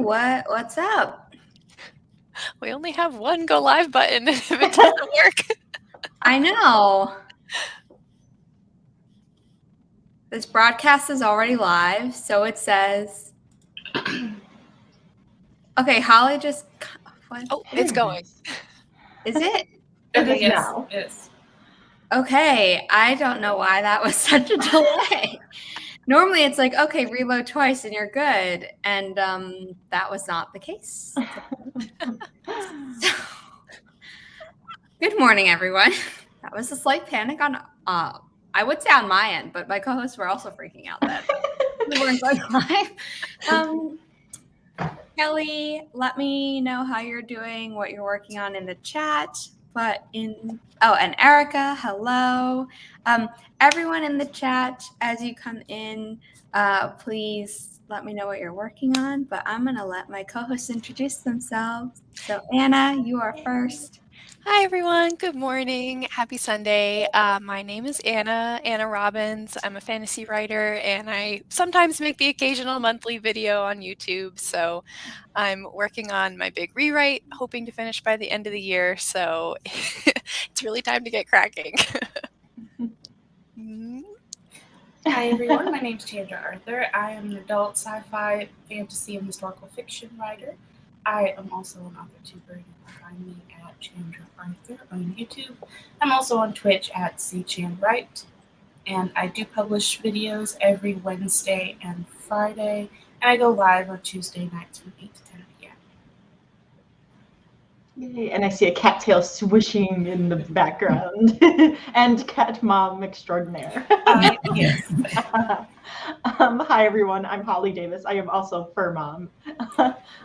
What's up? We only have one go live button if it doesn't work. I know. This broadcast is already live, so it says. Okay, Holly just. What? Oh, it's going. Is it? It is Yes, now. Yes. Okay, I don't know why that was such a delay. Normally it's like, okay, reload twice and you're good. And that was not the case. So, good morning, everyone. That was a slight panic on, I would say on my end, but my co-hosts were also freaking out that we weren't going live. Kelly, let me know how you're doing, what you're working on in the chat. And Erica, hello. Everyone in the chat, as you come in, please let me know what you're working on. But I'm going to let my co-hosts introduce themselves. So Anna, you are first. Hi, everyone. Good morning. Happy Sunday. My name is Anna Robbins. I'm a fantasy writer, and I sometimes make the occasional monthly video on YouTube. So I'm working on my big rewrite, hoping to finish by the end of the year. So it's really time to get cracking. Hi, everyone. My name's Chandra Arthur. I am an adult sci-fi, fantasy, and historical fiction writer. I am also an author tuber. You can find me at Chandra Arthur on YouTube. I'm also on Twitch at CChandWrite. And I do publish videos every Wednesday and Friday. And I go live on Tuesday nights from 8 to 10 p.m. Yay, and I see a cattail swishing in the background. And cat mom extraordinaire. Yes. Hi, everyone. I'm Holly Davis. I am also fur mom.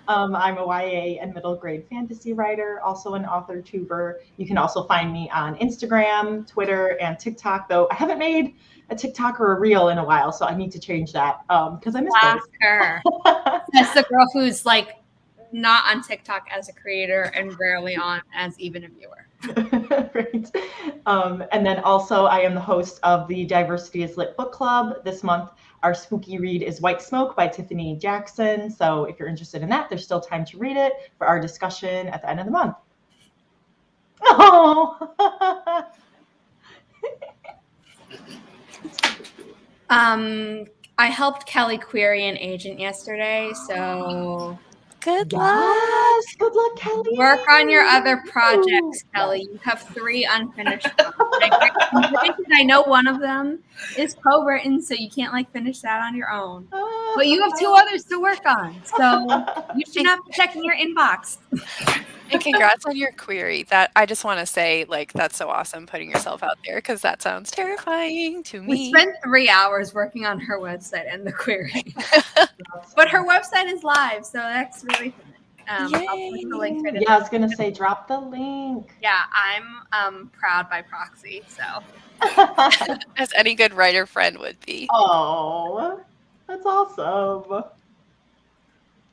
I'm a YA and middle grade fantasy writer, also an author tuber. You can also find me on Instagram, Twitter, and TikTok, though I haven't made a TikTok or a reel in a while, so I need to change that because I miss those. Her. That's the girl who's like not on TikTok as a creator and rarely on as even a viewer. Right. And then also I am the host of the Diversity is Lit book club. This month, our spooky read is White Smoke by Tiffany Jackson. So if you're interested in that, there's still time to read it for our discussion at the end of the month. Oh. I helped Kelly query an agent yesterday, so Good luck. Yes, good luck, Kelly. Work on your other projects, Kelly. You have 3 unfinished ones. I know one of them is co-written, so you can't finish that on your own. But you have 2 others to work on, so you should not be checking your inbox. And congrats on your query. That I just want to say, that's so awesome putting yourself out there because that sounds terrifying to me. We spent 3 hours working on her website and the query. But her website is live, so that's really fun. I'll put the link right in. Yeah, I was going to say, drop the link. Yeah, I'm proud by proxy, so. As any good writer friend would be. Oh, that's awesome.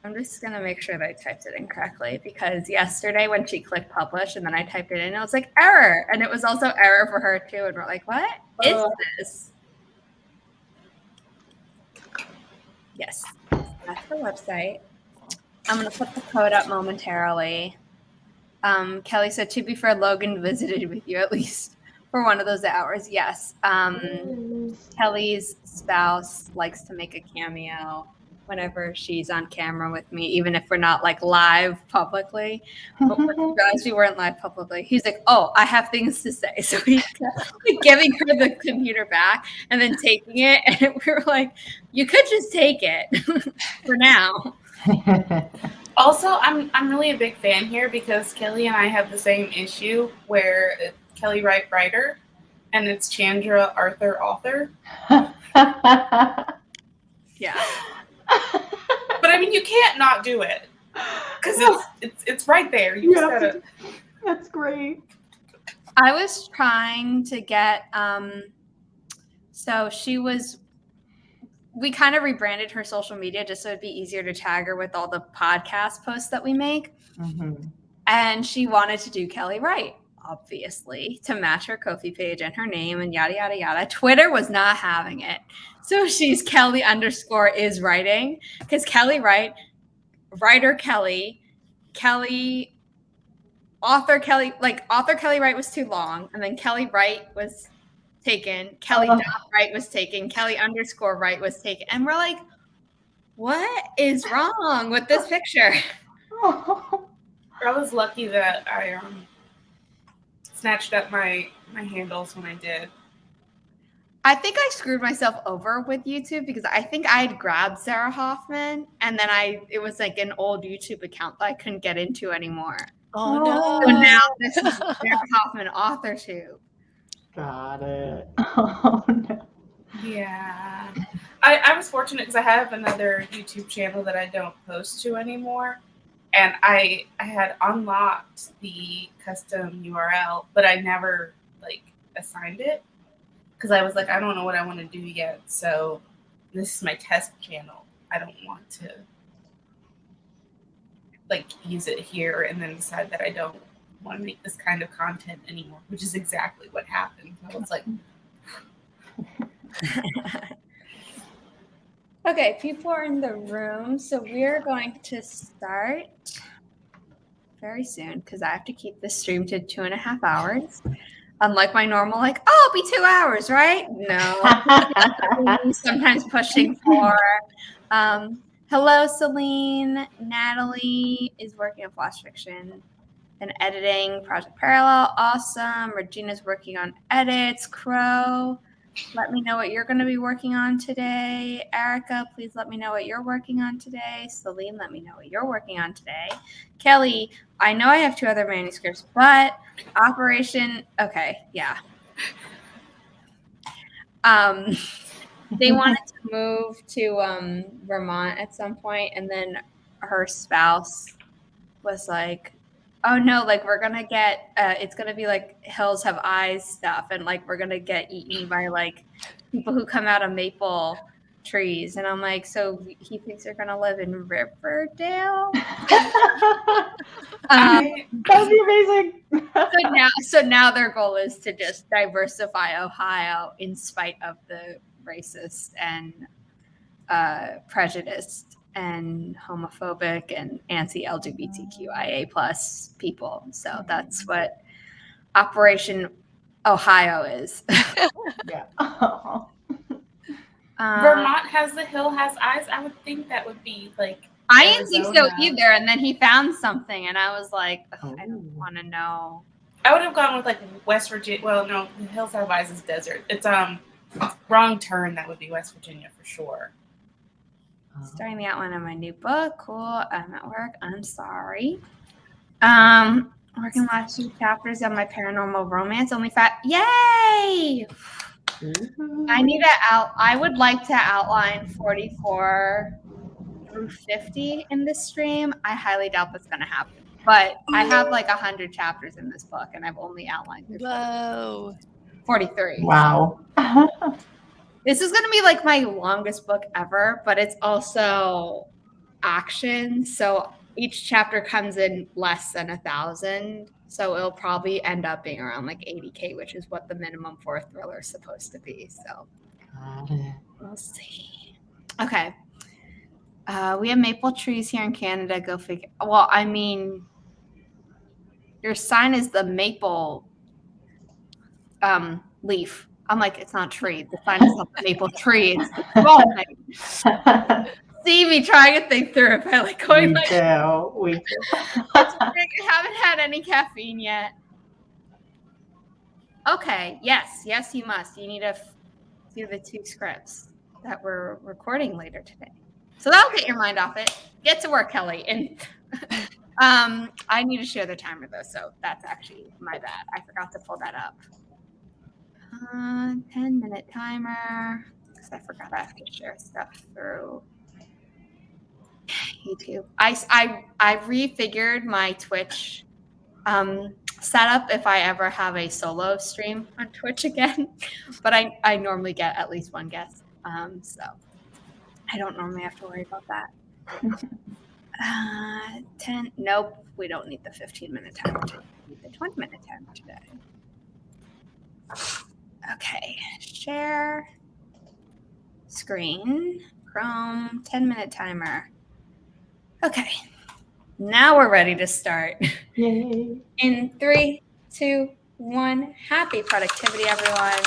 I'm just going to make sure that I typed it in correctly because yesterday when she clicked publish and then I typed it in, it was like error. And it was also error for her too. And we're like, what is this? Yes, that's her website. I'm going to put the code up momentarily. Kelly said, to be fair, Logan visited with you at least for one of those hours. Yes. Kelly's spouse likes to make a cameo whenever she's on camera with me, even if we're not live publicly. But when we realized we weren't live publicly, he's like, oh, I have things to say. So he's giving her the computer back and then taking it. And we were like, you could just take it for now. Also, I'm really a big fan here because Kelly and I have the same issue where Kelly writer and it's Chandra Arthur author. Yeah. But I mean, you can't not do it because it's right there. You just gotta. That's great. I was trying to get. So we kind of rebranded her social media just so it'd be easier to tag her with all the podcast posts that we make. Mm-hmm. And she wanted to do Kelly Wright, obviously, to match her Ko-fi page and her name and yada, yada, yada. Twitter was not having it. So she's Kelly _is writing because Kelly Wright writer Kelly, author Kelly Wright was too long, and then Kelly Wright was taken, Kelly Wright was taken, Kelly _ Wright was taken, and we're like, what is wrong with this picture? I was lucky that I snatched up my handles when I did. I think I screwed myself over with YouTube because I think I had grabbed Sarah Hoffman, and then it was like an old YouTube account that I couldn't get into anymore. Oh no. So now this is Sarah Hoffman AuthorTube. Got it. Oh, no. Yeah. I was fortunate because I have another YouTube channel that I don't post to anymore. And I had unlocked the custom URL, but I never assigned it because I was like, I don't know what I want to do yet. So this is my test channel. I don't want to use it here and then decide that I don't want to make this kind of content anymore, which is exactly what happened. I was like, okay, people are in the room, so we're going to start very soon because I have to keep this stream to 2.5 hours. Unlike my normal, it'll be 2 hours, right? No. Sometimes pushing for. Hello, Celine. Natalie is working on Flash Fiction and editing. Project Parallel, awesome. Regina's working on edits. Crow, let me know what you're going to be working on today. Erica, please let me know what you're working on today. Celine, let me know what you're working on today. Kelly, I know I have 2 other manuscripts, but Operation, okay, yeah. They wanted to move to Vermont at some point, and then her spouse was like, oh no, we're gonna get it's gonna be Hills Have Eyes stuff, and we're gonna get eaten by people who come out of maple trees. And I'm like, so he thinks they're gonna live in Riverdale? That'd be amazing. so now their goal is to just diversify Ohio in spite of the racist and prejudiced and homophobic and anti-LGBTQIA plus people. So that's what Operation Ohio is. Yeah. Vermont has the hill has eyes. I would think that would be I didn't think so either. And then he found something, and I was like, I don't want to know. I would have gone with West Virginia. Well, no, the Hills Have Eyes is desert. It's wrong turn. That would be West Virginia for sure. Starting the outline of my new book. Cool. I'm at work. I'm sorry. Working last 2 chapters on my paranormal romance. Only Yay! I would like to outline 44 through 50 in this stream. I highly doubt that's going to happen. But I have 100 chapters in this book, and I've only outlined 43. Wow. This is going to be my longest book ever, but it's also action. So each chapter comes in less than 1,000. So it'll probably end up being around 80K, which is what the minimum for a thriller is supposed to be. So we'll see. Okay. We have maple trees here in Canada. Go figure. Well, I mean, your sign is the maple leaf. I'm like, it's not tree. The sign is not the maple tree. It's the small thing. See me trying to think through it by going We do. I haven't had any caffeine yet. Okay. Yes, you must. You need to do the 2 scripts that we're recording later today. So that'll get your mind off it. Get to work, Kelly. And I need to share the timer though, so that's actually my bad. I forgot to pull that up. 10-minute timer, because I forgot I have to share stuff through YouTube. I refigured my Twitch setup if I ever have a solo stream on Twitch again, but I normally get at least 1 guest, so I don't normally have to worry about that. 10. Nope, we don't need the 15-minute timer today. We need the 20-minute timer today. Okay, share screen, Chrome, 10-minute timer. Okay, now we're ready to start. Yay. In 3, 2, 1. Happy productivity, everyone.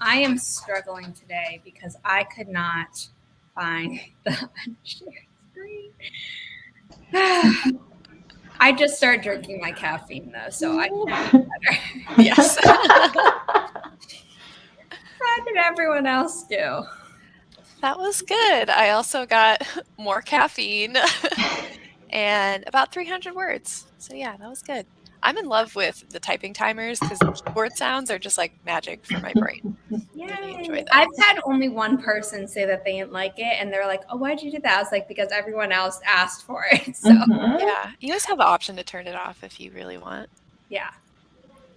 I am struggling today because I could not find the unshare screen. I just started drinking my caffeine though, so I should be better. Yes. How did everyone else do? That was good. I also got more caffeine and about 300 words. So yeah, that was good. I'm in love with the typing timers because keyboard sounds are just like magic for my brain. Really enjoy Yay. them. I've had only one person say that they didn't like it, and they're like, "Oh, why'd you do that?" I was like, "Because everyone else asked for it." So Yeah, you always have the option to turn it off if you really want. yeah.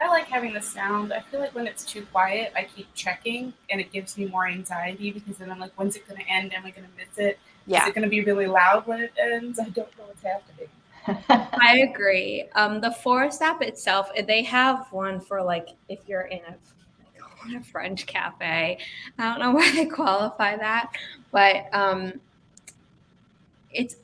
I like having the sound. I feel like when it's too quiet, I keep checking, and it gives me more anxiety because then I'm like, when's it going to end? Am I going to miss it? Yeah. Is it going to be really loud when it ends? I don't know what's happening. I agree. The Forest app itself, they have one for like if you're in a French cafe. I don't know why they qualify that, but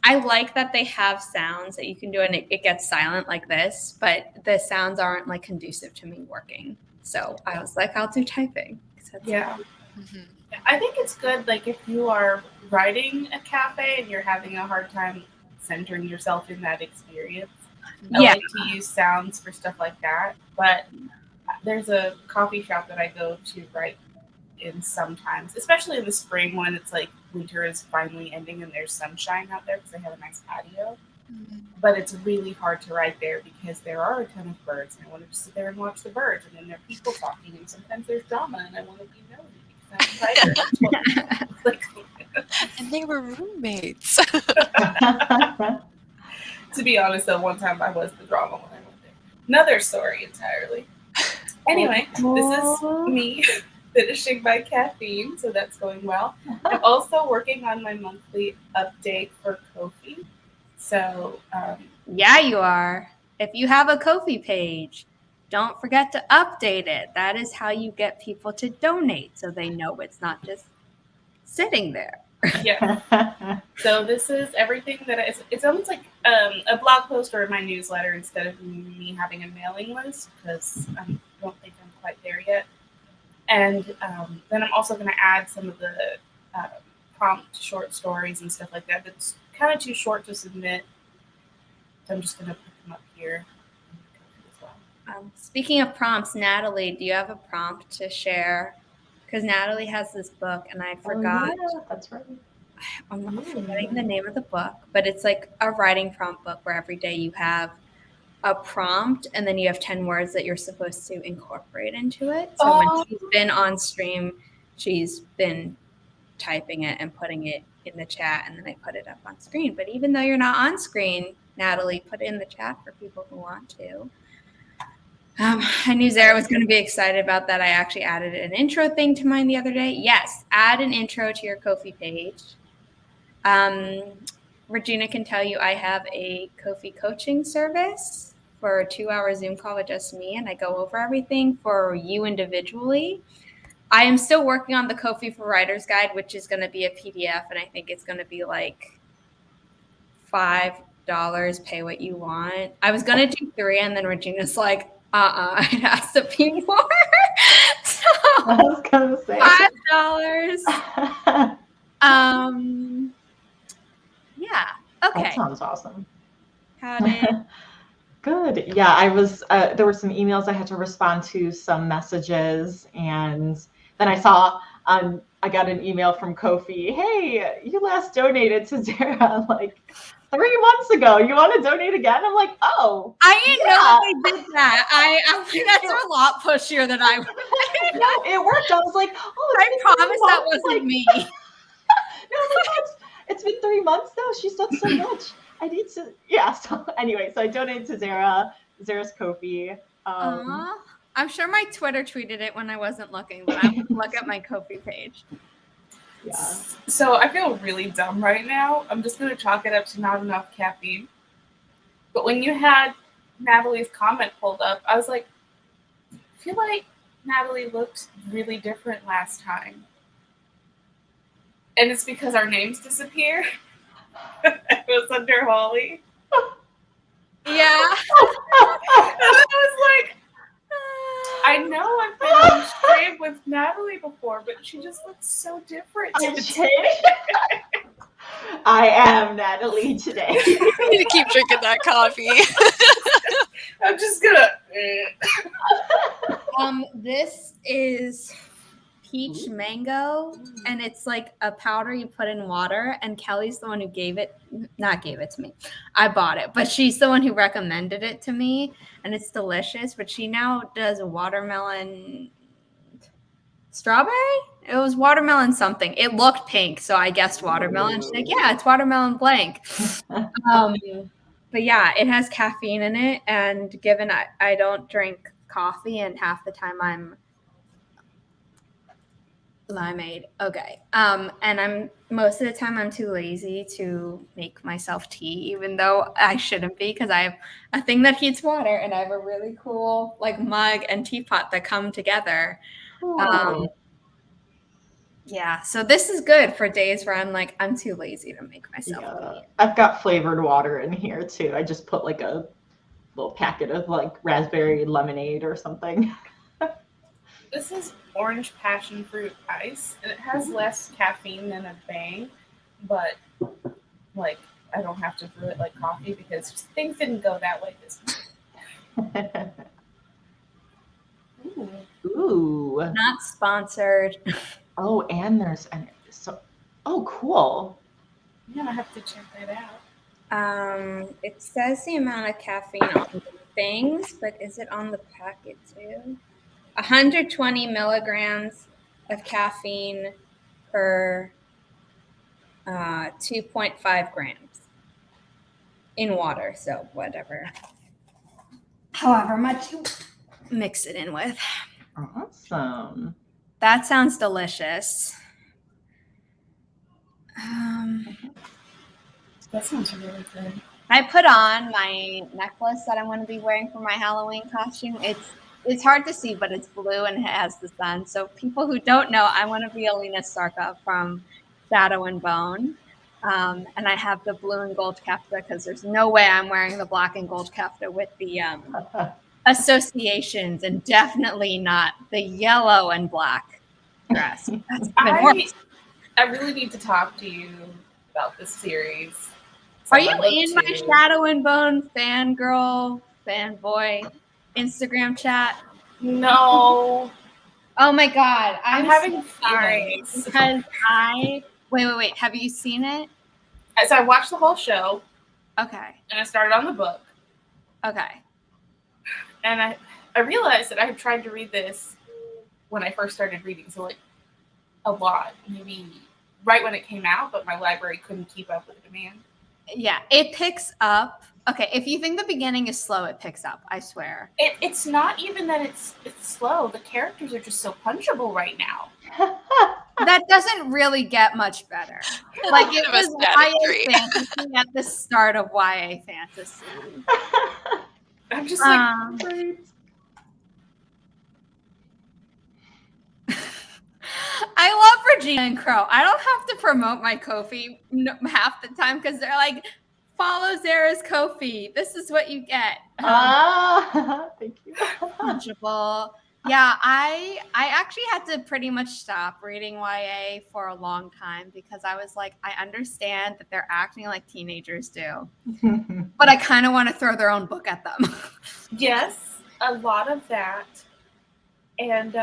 I like that they have sounds that you can do and it gets silent like this, but the sounds aren't like conducive to me working. So I was like, I'll do typing. Yeah. Mm-hmm. I think it's good, like, if you are writing a cafe and you're having a hard time centering yourself in that experience. I like to use sounds for stuff like that, but there's a coffee shop that I go to write in sometimes, especially in the spring when it's like winter is finally ending and there's sunshine out there because they have a nice patio. Mm-hmm. But But it's really hard to write there because there are a ton of birds and I want to just sit there and watch the birds, and then there are people talking and sometimes there's drama and I want to be nosy because I'm a writer. Like, and they were roommates. to be honest, though, one time I was the drama when I went there. Another story entirely. Anyway, this is me finishing my caffeine, so that's going well. I'm also working on my monthly update for Ko-fi. So, Yeah, you are. If you have a Ko-fi page, don't forget to update it. That is how you get people to donate so they know it's not just sitting there. yeah. So this is everything that it's almost like a blog post or my newsletter instead of me having a mailing list because I don't think I'm quite there yet. And then I'm also going to add some of the prompt short stories and stuff like that. That's kind of too short to submit. So I'm just going to put them up here. As well. Speaking of prompts, Natalie, do you have a prompt to share? Because Natalie has this book, and I forgot. Oh, yeah, that's right. I'm not forgetting the name of the book, but it's like a writing prompt book where every day you have a prompt and then you have 10 words that you're supposed to incorporate into it. So when she's been on stream, she's been typing it and putting it in the chat, and then I put it up on screen. But even though you're not on screen, Natalie, put it in the chat for people who want to. I knew Zara was going to be excited about that. I actually added an intro thing to mine the other day. Yes, add an intro to your Ko-fi page. Regina can tell you I have a Ko-fi coaching service for a 2-hour Zoom call with just me, and I go over everything for you individually. I am still working on the Ko-fi for Writers Guide, which is going to be a PDF, and I think it's going to be like $5, pay what you want. I was going to do 3, and then Regina's like, it has to be more. So I was going to say $5. Yeah. Okay. That sounds awesome. How did? Good. Yeah, I was. There were some emails I had to respond to, some messages, and then I saw. I got an email from Ko-fi. Hey, you last donated to Zara like 3 months ago. You want to donate again? I'm like, oh. I didn't know that they did that. I think that's a lot pushier than I. No, it worked. I was like, oh. I promise that wasn't me. No, it's been 3 months now. She's done so much. I need to. Yeah. So anyway, so I donated to Zara's Ko-fi. I'm sure my Twitter tweeted it when I wasn't looking, but I'm going to look at my Ko-fi page. Yeah. So I feel really dumb right now. I'm just going to chalk it up to not enough caffeine. But when you had Natalie's comment pulled up, I was like, I feel like Natalie looked really different last time. And it's because our names disappear. It was under Holly. Yeah. And I was like, I know I've been on stream it with Natalie before, but she just looks so different. I am Natalie today. You need to keep drinking that coffee. I'm just gonna. This is peach mango, and it's like a powder you put in water. And Kelly's the one who gave it to me. I bought it, but she's the one who recommended it to me, and it's delicious. But she now does a watermelon strawberry. It was watermelon something. It looked pink, so I guessed watermelon. She's like, yeah, it's watermelon blank. But yeah, it has caffeine in it, and given I don't drink coffee, and half the time I'm limeade. Okay. And I'm most of the time I'm too lazy to make myself tea, even though I shouldn't be, because I have a thing that heats water, and I have a really cool like mug and teapot that come together. Yeah, so this is good for days where I'm like, I'm too lazy to make myself tea. I've got flavored water in here too. I just put like a little packet of like raspberry lemonade or something. This is orange passion fruit ice, and it has less caffeine than a Bang, but like I don't have to brew it like coffee because things didn't go that way this time. Ooh. Not sponsored. Oh, and there's cool. I'm gonna have to check that out. It says the amount of caffeine on the things, but is it on the packet too? 120 milligrams of caffeine per 2.5 grams in water. So whatever, however much you mix it in with. Awesome. That sounds delicious. That sounds really good. I put on my necklace that I'm going to be wearing for my Halloween costume. It's hard to see, but it's blue and it has the sun. So people who don't know, I want to be Alina Starka from Shadow and Bone. And I have the blue and gold kefta because there's no way I'm wearing the black and gold kefta with the associations, and definitely not the yellow and black dress. That's even worse. I really need to talk to you about this series. Are you in my Shadow and Bone fangirl, fanboy Instagram chat? No. Oh my God. I'm having sorry feelings. because wait. Have you seen it? So I watched the whole show. Okay. And I started on the book. Okay. And I realized that I had tried to read this when I first started reading. So like a lot, maybe right when it came out, but my library couldn't keep up with the demand. Yeah, it picks up. Okay, if you think the beginning is slow, it picks up. I swear. It's not even that it's slow. The characters are just so punchable right now. That doesn't really get much better. Like it was YA fantasy at the start of YA fantasy. I'm just like, great. I love Regina and Crow. I don't have to promote my Ko-fi half the time because they're like, follow Zara's Ko-fi. This is what you get. Thank you. Punchable. Yeah, I actually had to pretty much stop reading YA for a long time because I was like, I understand that they're acting like teenagers do, but I kind of want to throw their own book at them. Yes, a lot of that. And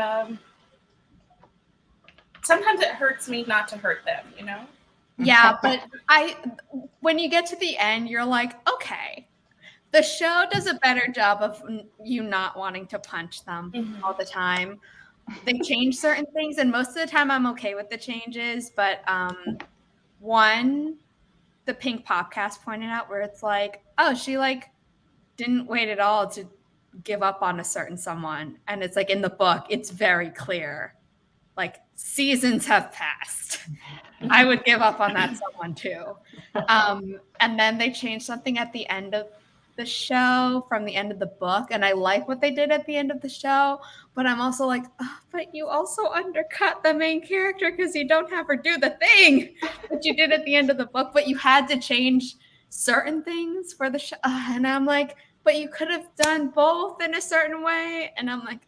sometimes it hurts me not to hurt them, you know? Yeah, but when you get to the end, you're like, okay, the show does a better job of you not wanting to punch them all the time. They change certain things, and most of the time I'm okay with the changes. But one, the Pink Popcast pointed out where it's like, oh, she like didn't wait at all to give up on a certain someone. And it's like in the book, it's very clear. Like seasons have passed. I would give up on that someone too. And then they changed something at the end of the show from the end of the book. And I like what they did at the end of the show, but I'm also like, oh, but you also undercut the main character because you don't have her do the thing that you did at the end of the book, but you had to change certain things for the show. And I'm like, but you could have done both in a certain way. And I'm like,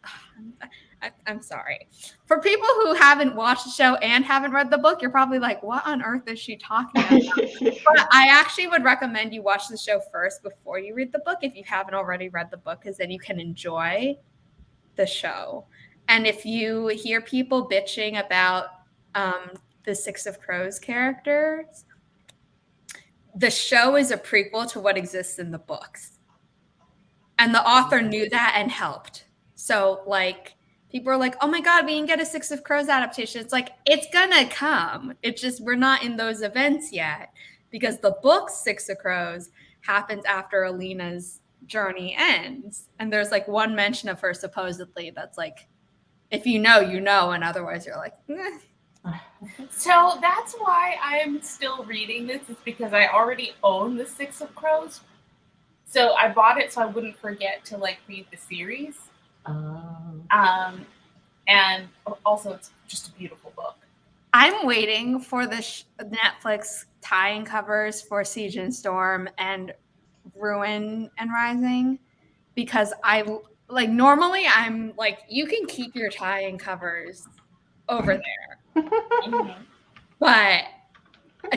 I'm sorry. For people who haven't watched the show and haven't read the book, you're probably like, what on earth is she talking about? But I actually would recommend you watch the show first before you read the book if you haven't already read the book, because then you can enjoy the show. And if you hear people bitching about the Six of Crows characters, the show is a prequel to what exists in the books. And the author knew that and helped. So, like, people are like, oh my God, we can get a Six of Crows adaptation. It's like, it's gonna come. It's just, we're not in those events yet, because the book Six of Crows happens after Alina's journey ends. And there's like one mention of her supposedly that's like, if you know, you know, and otherwise you're like, eh. So that's why I'm still reading this, is because I already own the Six of Crows. So I bought it so I wouldn't forget to like read the series. And also it's just a beautiful book. I'm waiting for the Netflix tie-in covers for Siege and Storm and Ruin and Rising, because I like, normally I'm like, you can keep your tie-in covers over there. But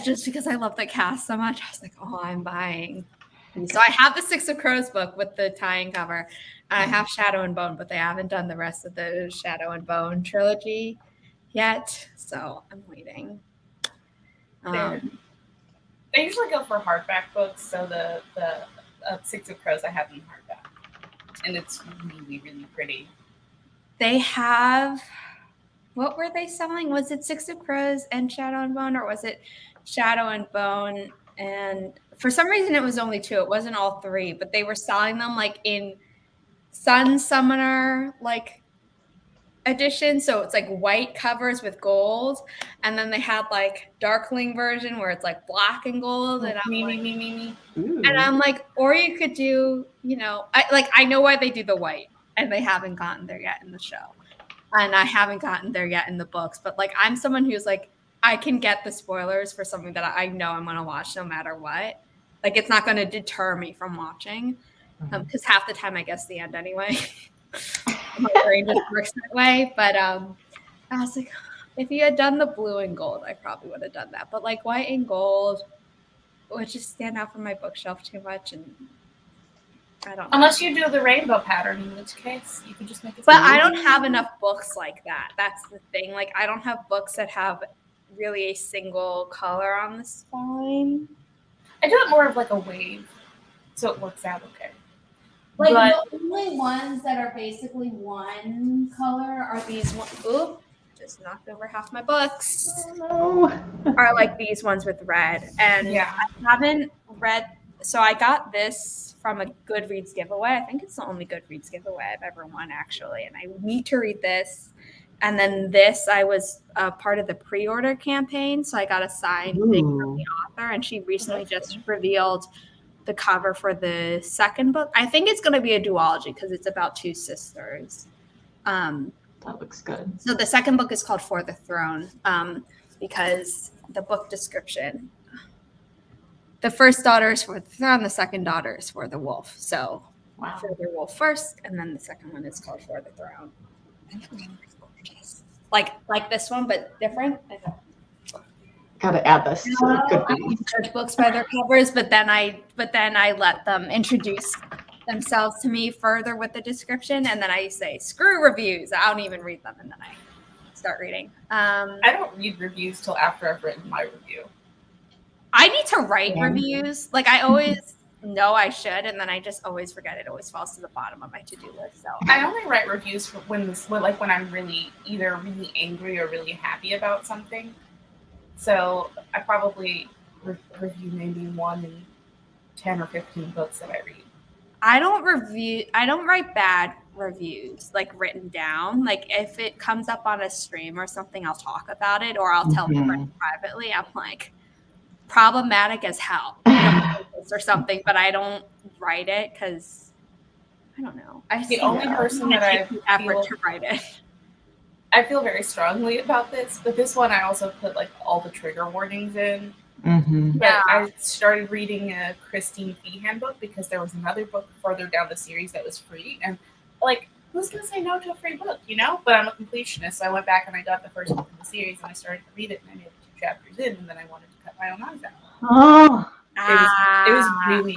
just because I love the cast so much, I was like, oh, I'm buying. So I have the Six of Crows book with the tie-in cover. And I have Shadow and Bone, but they haven't done the rest of the Shadow and Bone trilogy yet. So I'm waiting. They usually go for hardback books. So the Six of Crows I have in hardback. And it's really, really pretty. They have, what were they selling? Was it Six of Crows and Shadow and Bone, or was it Shadow and Bone? And for some reason it was only 2. It wasn't all 3, but they were selling them like in Sun Summoner like edition. So it's like white covers with gold. And then they had like Darkling version where it's like black and gold. And I'm like, or you could do, you know, I know why they do the white, and they haven't gotten there yet in the show. And I haven't gotten there yet in the books. But like, I'm someone who's like, I can get the spoilers for something that I know I'm going to watch no matter what. Like, it's not going to deter me from watching. Because half the time I guess the end anyway. My brain just works that way. But I was like, if you had done the blue and gold, I probably would have done that. But like white and gold would just stand out from my bookshelf too much. And I don't know. Unless you do the rainbow pattern, in which case you can just make it. But I don't have enough books like that. That's the thing. Like, I don't have books that have really a single color on the spine. I do it more of like a wave, so it works out okay. Like, the only ones that are basically one color are these ones. Oop, just knocked over half my books. Oh, no. Are like these ones with red. And Yeah. I haven't read. So I got this from a Goodreads giveaway. I think it's the only Goodreads giveaway I've ever won, actually. And I need to read this. And then this, I was part of the pre-order campaign. So I got a signed thing from the author. And she recently just revealed the cover for the second book. I think it's going to be a duology because it's about 2 sisters. That looks good. So the second book is called For the Throne, because the book description, the first daughter is for the throne, the second daughter is for the wolf. So For the wolf first, and then the second one is called For the Throne. And the cover is gorgeous. Like this one, but different. Gotta add this to Goodreads. Judge books by their covers, but then I let them introduce themselves to me further with the description, and then I say screw reviews. I don't even read them, and then I start reading. I don't read reviews till after I've written my review. I need to write reviews. Like, I always know I should, and then I just always forget. It always falls to the bottom of my to-do list. So I only write reviews for when I'm really either really angry or really happy about something. So I probably review maybe 1 in 10 or 15 books that I read. I don't write bad reviews, like written down. Like, if it comes up on a stream or something, I'll talk about it, or I'll tell my friend privately. I'm like, problematic as hell or something, but I don't write it because I don't know. The only person that I effort to write it. I feel very strongly about this, but this one I also put like all the trigger warnings in Mm-hmm. But Yeah. I started reading a Christine Feehan book because there was another book further down the series that was free. And, like, who's going to say no to a free book, you know? But I'm a completionist, so I went back and I got the first book in the series and I started to read it and I made it 2 chapters in and then I wanted to cut my own eyes out. Oh. It was really,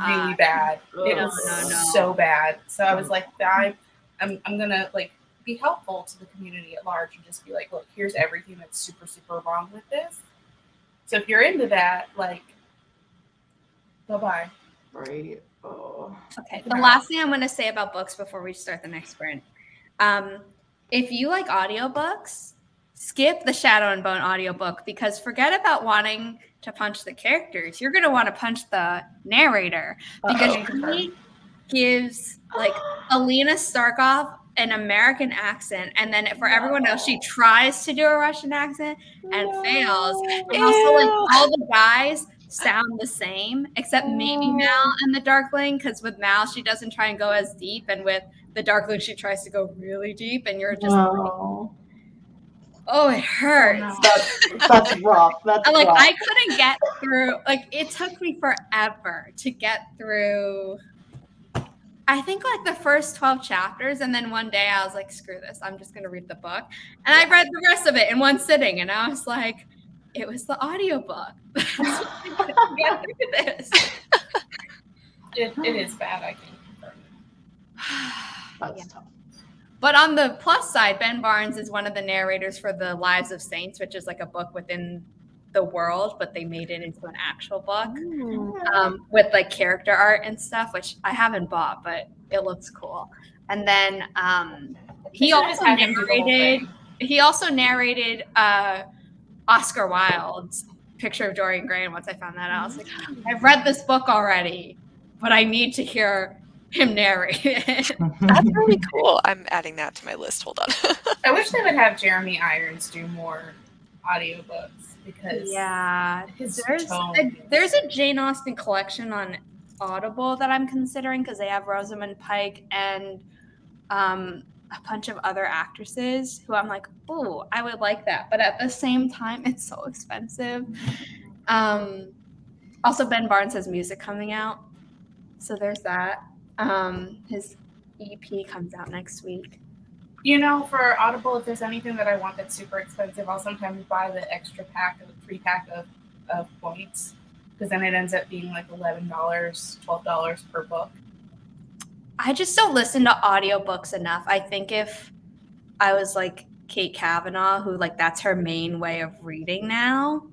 really bad. It No, was so bad. So I was like, I'm gonna like be helpful to the community at large and just be like, look, here's everything that's super, super wrong with this. So if you're into that, like, bye-bye. Right. Oh. Okay. The last thing I'm going to say about books before we start the next sprint. If you like audiobooks, skip the Shadow and Bone audiobook because forget about wanting to punch the characters. You're going to want to punch the narrator because he gives like Alina Starkov an American accent, and then for everyone else, she tries to do a Russian accent and fails. And also, like all the guys sound the same except maybe Mal and the Darkling, because with Mal she doesn't try and go as deep, and with the Darkling she tries to go really deep, and you're just like, oh, it hurts. That's rough. That's like rough. I couldn't get through. Like it took me forever to get through. I think like the first 12 chapters, and then one day I was like, screw this, I'm just gonna read the book. And I read the rest of it in one sitting, and I was like, it was the audiobook. Get through this. It is bad, I can confirm. That's tough. But on the plus side, Ben Barnes is one of the narrators for The Lives of Saints, which is like a book within the world, but they made it into an actual book with like character art and stuff, which I haven't bought, but it looks cool. And then he also narrated Oscar Wilde's Picture of Dorian Gray. And once I found that out, I was like, I've read this book already, but I need to hear him narrate it. That's really cool. I'm adding that to my list. Hold on. I wish they would have Jeremy Irons do more audiobooks because there's a Jane Austen collection on Audible that I'm considering because they have Rosamund Pike and a bunch of other actresses who I'm like, oh, I would like that. But at the same time, it's so expensive. Also, Ben Barnes has music coming out. So there's that. His EP comes out next week. You know, for Audible, if there's anything that I want that's super expensive, I'll sometimes buy the extra free pack of points, because then it ends up being like $11, $12 per book. I just don't listen to audiobooks enough. I think if I was like Kate Kavanaugh, who like that's her main way of reading now,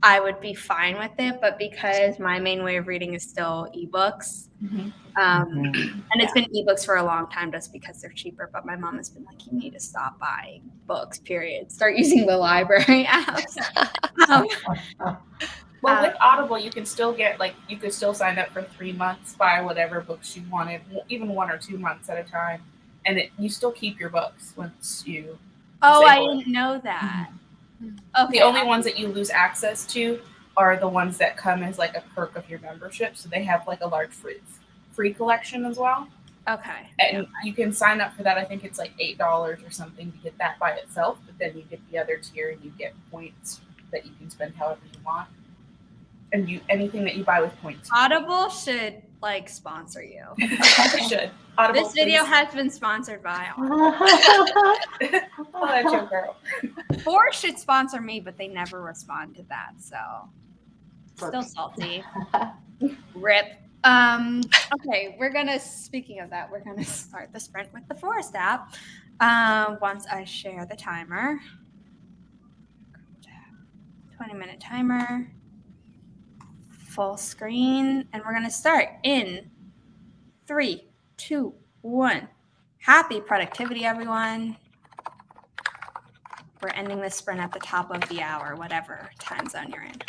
I would be fine with it. But because my main way of reading is still ebooks, and it's been ebooks for a long time just because they're cheaper. But my mom has been like, you need to stop buying books, period. Start using the library apps. Well, with Audible, you can still get you could still sign up for 3 months, buy whatever books you wanted, even 1 or 2 months at a time, and you still keep your books once you. Oh, I didn't know that. Okay. The only ones that you lose access to are the ones that come as like a perk of your membership. So they have like a large free collection as well. Okay. And you can sign up for that. I think it's like $8 or something to get that by itself. But then you get the other tier and you get points that you can spend however you want. And anything that you buy with points. Audible should like sponsor you. Should. Audible, this video has been sponsored by Audible. Oh, that's your girl. Force should sponsor me, but they never respond to that, so still salty. Rip. Okay, speaking of that, we're gonna start the sprint with the Forest app. Once I share the timer. 20-minute timer. Full screen, and we're gonna start in 3, 2, 1. Happy productivity, everyone. We're ending this sprint at the top of the hour, whatever time zone you're in.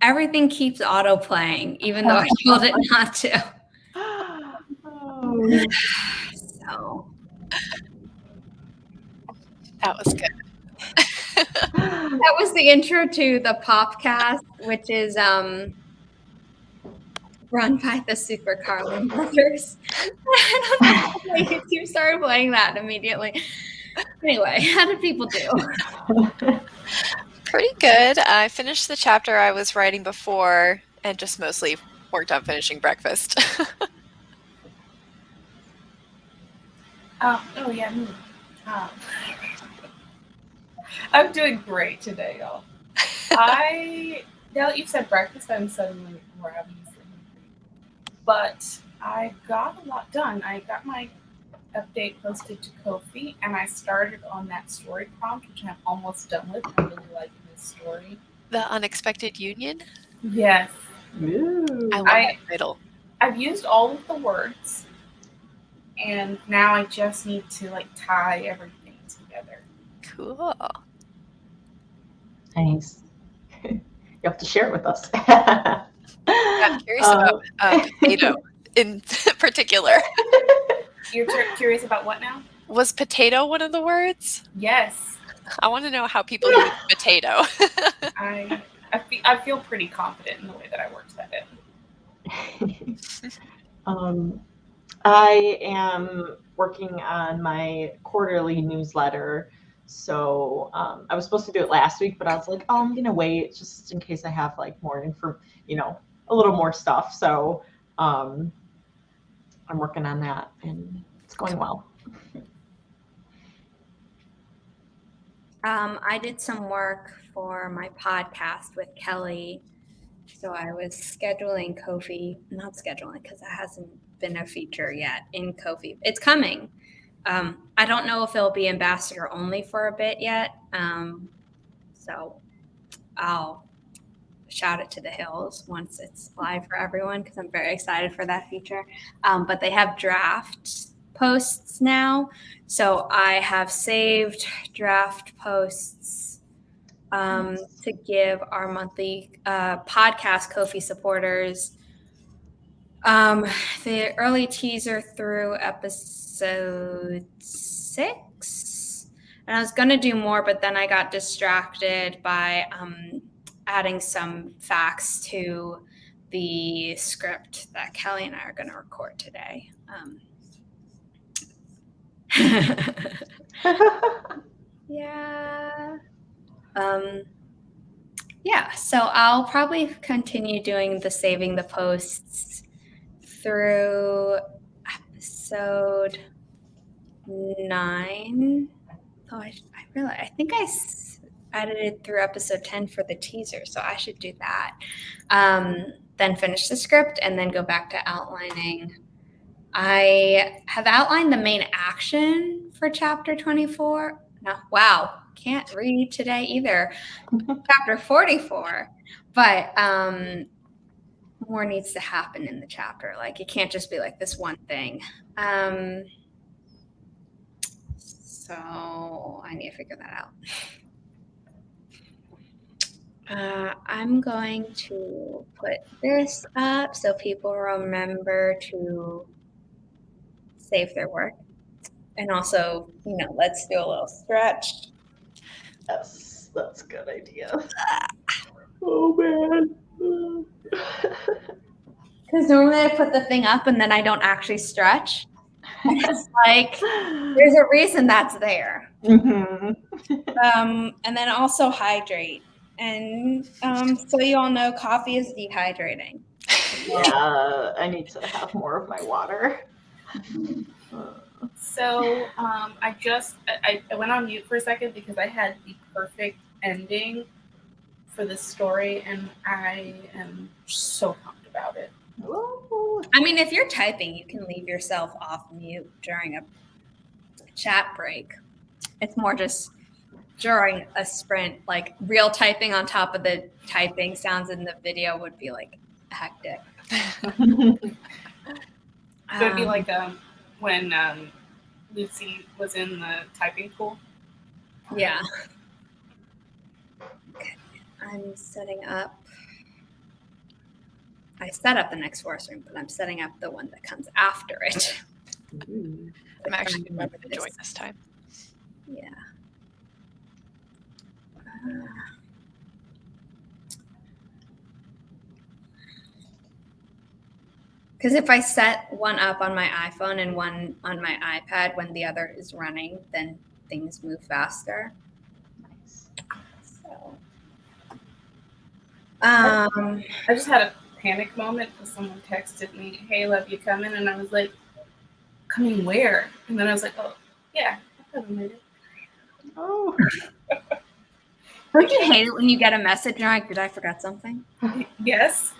Everything keeps auto playing, even though I told it not to. Oh. So That was good. that was the intro to the Popcast, which is run by the Super Carlin brothers. I don't know why YouTube started playing that immediately. Anyway, how did people do? Pretty good. I finished the chapter I was writing before and just mostly worked on finishing breakfast. Oh yeah, me. I'm doing great today, y'all. Now that you've said breakfast, I'm suddenly ravenously hungry. But I got a lot done. I got my update posted to Ko-fi, and I started on that story prompt, which I'm almost done with. I really like this story. The Unexpected Union? Yes. Ooh. I love that title. I've used all of the words, and now I just need to tie everything together. Cool. Nice. You have to share it with us. I'm curious about potato in particular. You're curious about what now? Was potato one of the words? Yes. I want to know how people use potato. I feel pretty confident in the way that I worked that in. I am working on my quarterly newsletter. So I was supposed to do it last week, but I was like, oh, I'm gonna wait just in case I have more info, a little more stuff. So I'm working on that, and it's going well. I did some work for my podcast with Kelly. So I was scheduling Ko-fi, not scheduling because it hasn't been a feature yet in Ko-fi. It's coming. I don't know if it'll be ambassador only for a bit yet. So I'll shout it to the hills once it's live for everyone because I'm very excited for that feature. But they have draft posts now. So I have saved draft posts to give our monthly podcast Ko-fi supporters. The early teaser through episode 6. And I was going to do more, but then I got distracted by adding some facts to the script that Kelly and I are going to record today. Yeah. Yeah, so I'll probably continue doing the saving the posts through episode 9. Oh, I think I edited through episode 10 for the teaser, so I should do that. Then finish the script and then go back to outlining. I have outlined the main action for chapter 24. No, wow, can't read today either. Chapter 44, but more needs to happen in the chapter. It can't just be this one thing. So I need to figure that out. I'm going to put this up so people remember to save their work. And also, let's do a little stretch. Yes, that's a good idea. Oh, man. Because normally I put the thing up and then I don't actually stretch. It's there's a reason that's there. Mm-hmm. And then also hydrate. And so you all know coffee is dehydrating. Yeah, I need to have more of my water. So I went on mute for a second because I had the perfect ending for this story, and I am so pumped about it. Ooh. I mean, if you're typing, you can leave yourself off mute during a chat break. It's more just during a sprint, real typing on top of the typing sounds in the video would be hectic. So it'd be when Lucy was in the typing pool. Yeah. I'm setting up. I set up the next forest room, but I'm setting up the one that comes after it. Ooh. I'm actually remember to join this time. Yeah. Because if I set one up on my iPhone and one on my iPad when the other is running, then things move faster. Nice. So, I just had a panic moment because someone texted me, "Hey, love, you coming?" And I was like, "Coming where?" And then I was like, "Oh, yeah, I could have made it." Oh. don't you hate it when you get a message and you're like, did I forget something? Yes.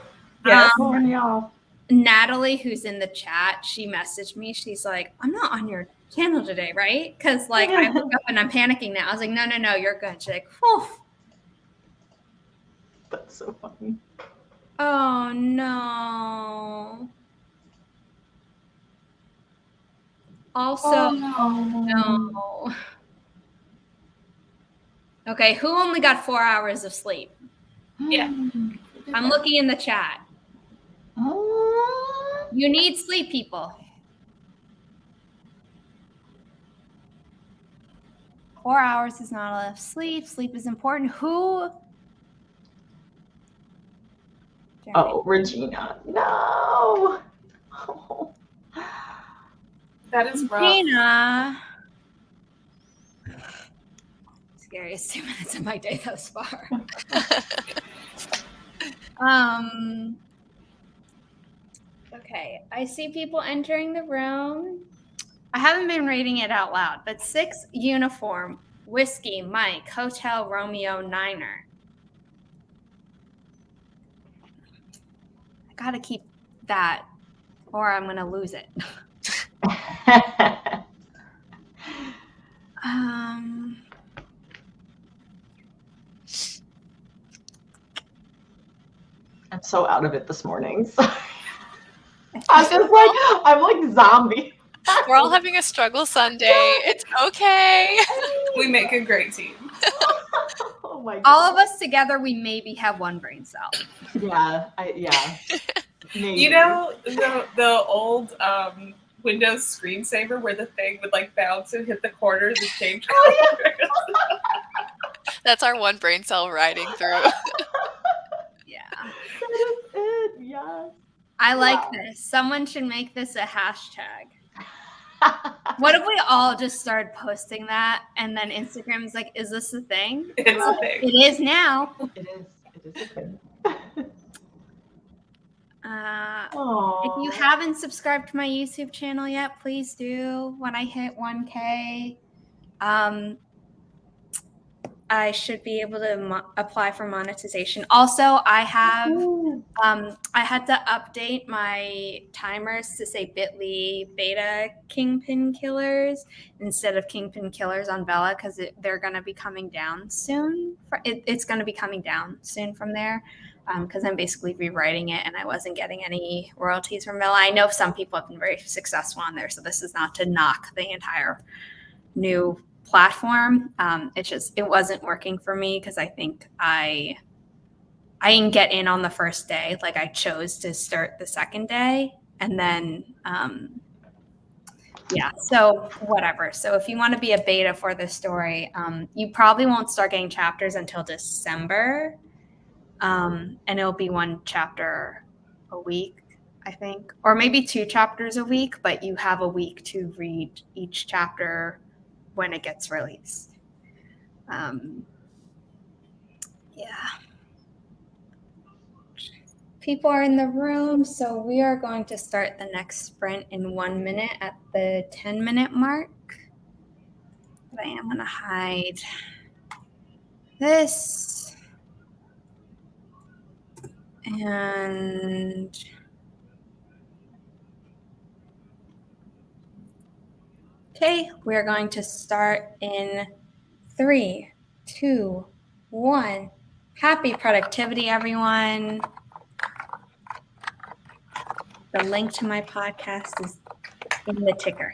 Yes. Throwing you off. Natalie, who's in the chat, she messaged me. She's like, I'm not on your channel today, right? Because like I woke up and I'm panicking now. I was like, no, you're good. She's like, whew. That's so funny. Oh no. Also, no. Okay, who only got 4 hours of sleep? Yeah. I'm looking in the chat. Oh. You need sleep, people. 4 hours is not enough sleep. Sleep is important. Who? Oh, Regina. No. Oh. That is rough. Regina. Scariest 2 minutes of my day thus far. Okay, I see people entering the room. I haven't been reading it out loud, but 6 uniform, whiskey, Mike, Hotel Romeo, Niner. I gotta keep that or I'm gonna lose it. I'm so out of it this morning. So I'm like zombie. We're all having a struggle Sunday. It's okay. We make a great team. Oh my God. All of us together, we maybe have one brain cell. Yeah, maybe. You know the old Windows screensaver where the thing would like bounce and hit the corners and change colors? That's our one brain cell riding through. Yeah. That is it. Yes. I like this. Someone should make this a hashtag. What if we all just started posting that and then Instagram is like, is this a thing? It's a thing. It is now. It is a thing. If you haven't subscribed to my YouTube channel yet, please do. When I hit 1K, I should be able to apply for monetization. Also, I have I had to update my timers to say bit.ly beta kingpin killers instead of kingpin killers on Bella because they're going to be coming down soon. It's going to be coming down soon from there because I'm basically rewriting it and I wasn't getting any royalties from Bella. I know some people have been very successful on there, so this is not to knock the entire new platform. It wasn't working for me because I think I didn't get in on the first day. Like I chose to start the second day and then so whatever. So if you want to be a beta for this story, you probably won't start getting chapters until December. And it'll be 1 chapter a week, I think, or maybe 2 chapters a week, but you have a week to read each chapter when it gets released. People are in the room, so we are going to start the next sprint in 1 minute at the 10-minute mark. But I am going to hide this. And okay, we're going to start in 3, 2, 1. Happy productivity, everyone. The link to my podcast is in the ticker.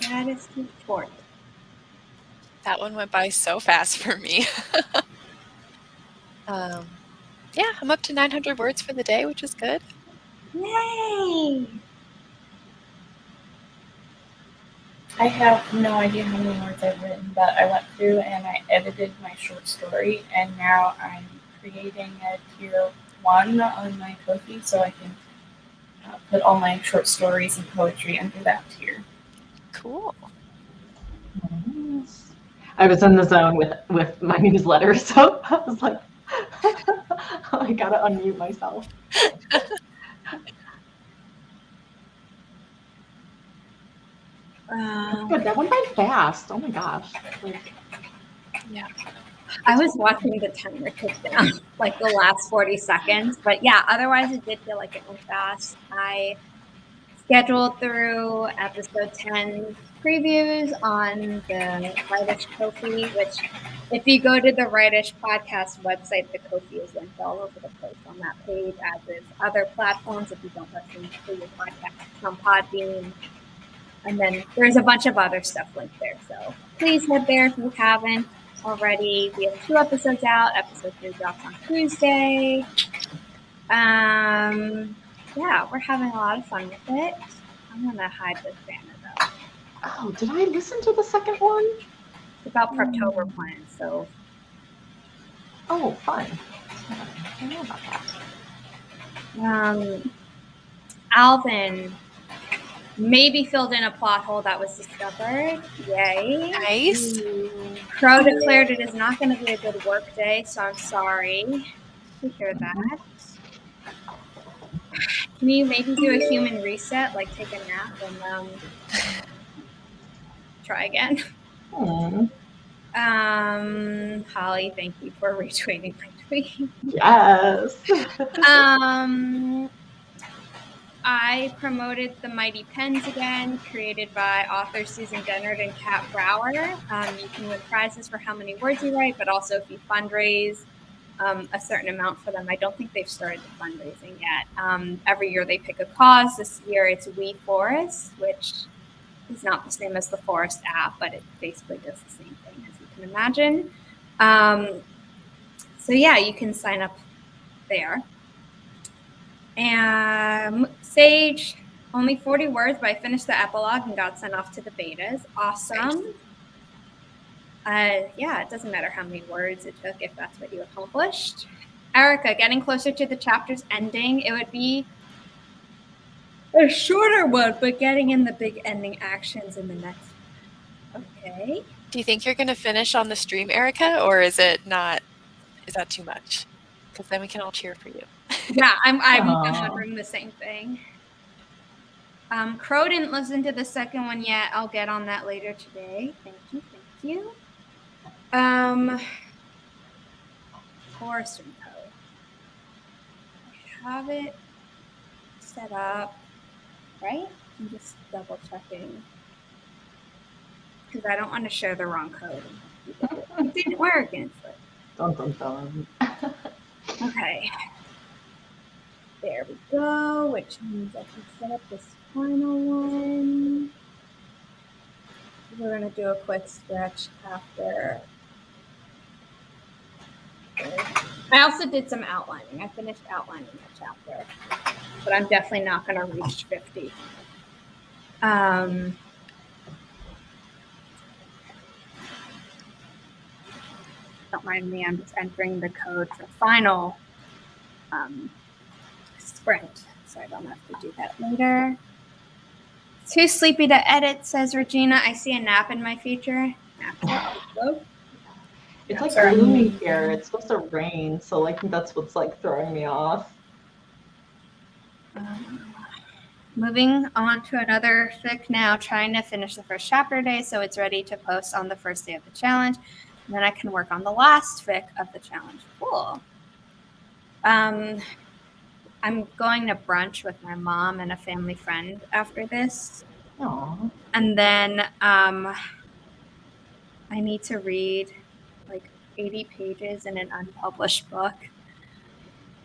Gratitude fort. That one went by so fast for me. Yeah, I'm up to 900 words for the day, which is good. Yay! I have no idea how many words I've written, but I went through and I edited my short story, and now I'm creating a tier 1 on my Ko-fi so I can put all my short stories and poetry under that tier. Cool. Nice. I was in the zone with my newsletter, so I was like, I gotta unmute myself. Good. That went by fast. Oh my gosh. Like, Yeah. I was watching the timer tick down, like the last 40 seconds. But yeah, otherwise it did feel like it went fast. I scheduled through episode 10 previews on the Rightish Ko-fi, which if you go to the Rightish podcast website, the Ko-fi is linked all over the place on that page, as is other platforms if you don't listen to your podcast on Podbean. And then there's a bunch of other stuff linked there. So please head there if you haven't already. We have 2 episodes out. Episode 3 drops on Tuesday. Yeah, we're having a lot of fun with it. I'm going to hide this banner though. oh, did I listen to the second one? It's about Preptober plans. So, Oh, fun. I don't know about that. Alvin maybe filled in a plot hole that was discovered. Yay. Nice. Crow declared it is not going to be a good work day, so I'm sorry to hear that. Can you maybe do a human reset, like take a nap and try again? Holly, thank you for retweeting my tweet. Yes. I promoted the Mighty Pens again, created by author Susan Dennard and Kat Brower. You can win prizes for how many words you write, but also if you fundraise a certain amount for them. I don't think they've started the fundraising yet. Every year they pick a cause. This year it's We Forest, which is not the same as the Forest app, but it basically does the same thing as you can imagine. So yeah, you can sign up there. And Sage, only 40 words, but I finished the epilogue and got sent off to the betas. Awesome. Yeah, it doesn't matter how many words it took if that's what you accomplished. Erica, getting closer to the chapter's ending, it would be a shorter one, but getting in the big ending actions in the next one. Okay. Do you think you're going to finish on the stream, Erica, or is it not? Is that too much? Because then we can all cheer for you. Yeah, I'm wondering the same thing. Crow didn't listen to the second one yet. I'll get on that later today. Thank you. Forest and Co. I have it set up, right? I'm just double checking because I don't want to share the wrong code. It didn't work. And it's like, Dun, dun, dun. okay. There we go, which means I can set up this final one. We're going to do a quick stretch after. I also did some outlining. I finished outlining that chapter, but I'm definitely not going to reach 50. Don't mind me, I'm just entering the code for final sprint, so I don't have to do that later. Too sleepy to edit, says Regina. I see a nap in my future. It's like gloomy here. It's supposed to rain, so like that's what's like throwing me off. Moving on to another fic now, trying to finish the first chapter today so it's ready to post on the first day of the challenge. And then I can work on the last fic of the challenge. Cool. I'm going to brunch with my mom and a family friend after this. Aww. And then I need to read like 80 pages in an unpublished book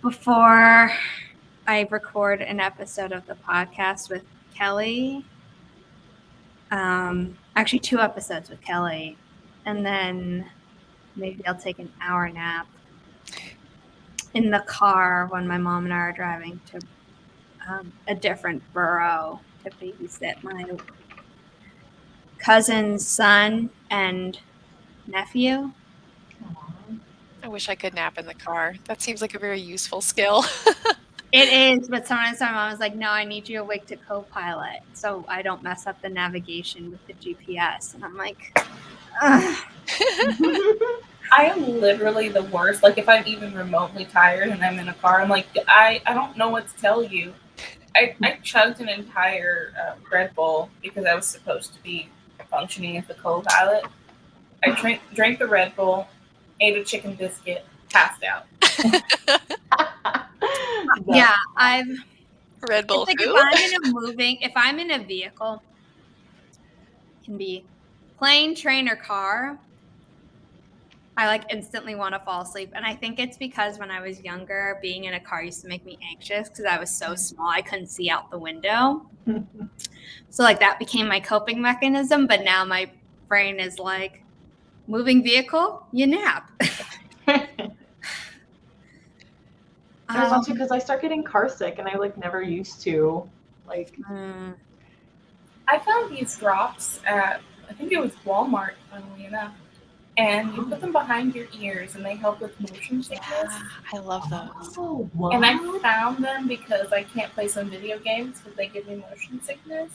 before I record an episode of the podcast with Kelly. Actually 2 episodes with Kelly, and then maybe I'll take an hour nap in the car when my mom and I are driving to a different borough to babysit my cousin's son and nephew. I wish I could nap in the car. That seems like a very useful skill. It is, but sometimes my mom was like, no, I need you awake to co-pilot so I don't mess up the navigation with the GPS. And I'm like, ugh. I am literally the worst. Like if I'm even remotely tired and I'm in a car, I'm like, I don't know what to tell you. I chugged an entire Red Bull because I was supposed to be functioning as a co-pilot. I drank the Red Bull, ate a chicken biscuit, passed out. Yeah, I've Red Bull it's like food. if I'm in a vehicle, it can be plane, train, or car, I like instantly want to fall asleep. And I think it's because when I was younger, being in a car used to make me anxious because I was so small I couldn't see out the window. So like that became my coping mechanism. But now my brain is like, moving vehicle, you nap. There's also because I start getting car sick and I like never used to. Like I found these drops at, I think it was Walmart, funnily enough. And you put them behind your ears and they help with motion sickness. Yeah, I love those. Oh, what? And I found them because I can't play some video games because they give me motion sickness.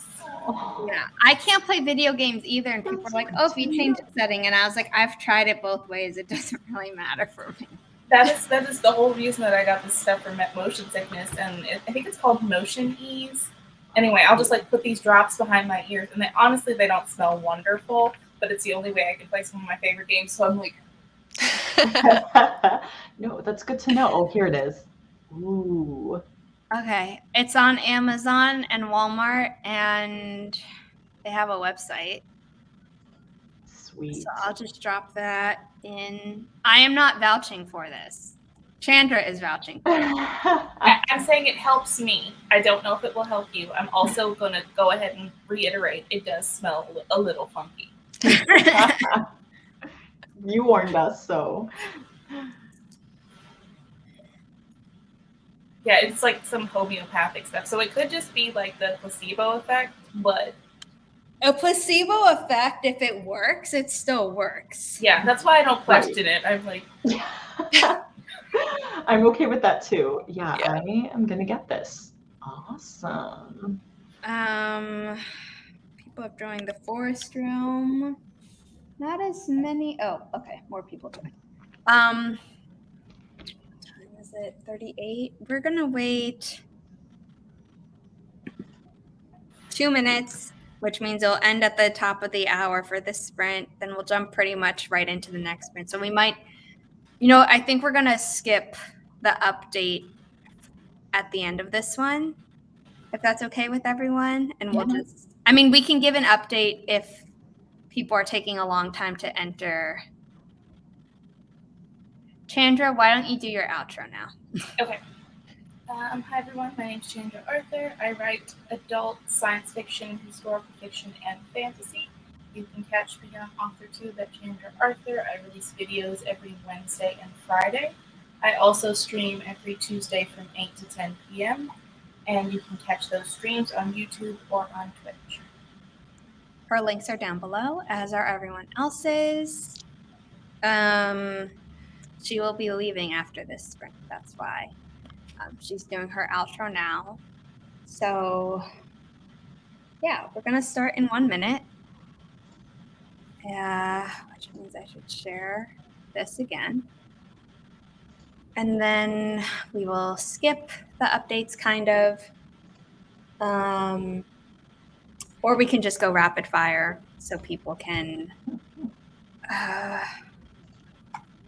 Yeah, I can't play video games either. And people are like, oh, if you change the setting. And I was like, I've tried it both ways. It doesn't really matter for me. That is the whole reason that I got this stuff for motion sickness. And I think it's called Motion Ease. Anyway, I'll just like put these drops behind my ears. And honestly, they don't smell wonderful. But it's the only way I can play some of my favorite games. So I'm like, no, that's good to know. Oh, here it is. Ooh. Okay. It's on Amazon and Walmart, and they have a website. Sweet. So I'll just drop that in. I am not vouching for this. Chandra is vouching for it. I'm saying it helps me. I don't know if it will help you. I'm also going to go ahead and reiterate, it does smell a little funky. You warned us, so. Yeah, it's like some homeopathic stuff. So it could just be like the placebo effect, but a placebo effect, if it works, it still works. Yeah, that's why I don't question it. I'm like, I'm okay with that too. Yeah, I am gonna get this. Awesome. People have joined the forest realm. Not as many. Oh, okay, more people joined. What time is it? 38. We're gonna wait 2 minutes, which means it'll end at the top of the hour for this sprint. Then we'll jump pretty much right into the next sprint. So we might, I think we're gonna skip the update at the end of this one, if that's okay with everyone. And we'll just, we can give an update if people are taking a long time to enter. Chandra, why don't you do your outro now? Okay. Hi, everyone. My name is Chandra Arthur. I write adult science fiction, historical fiction, and fantasy. You can catch me on AuthorTube at Chandra Arthur. I release videos every Wednesday and Friday. I also stream every Tuesday from 8 to 10 p.m. And you can catch those streams on YouTube or on Twitch. Her links are down below, as are everyone else's. She will be leaving after this sprint. That's why she's doing her outro now. So, yeah, we're going to start in 1 minute. Which means I should share this again. And then we will skip the updates kind of. Or we can just go rapid fire so people can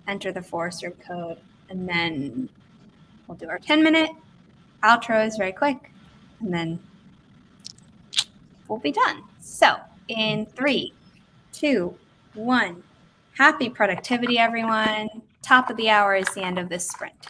enter the Forester code. And then we'll do our 10-minute outros very quick. And then we'll be done. So in 3, 2, 1. Happy productivity, everyone. Top of the hour is the end of this sprint.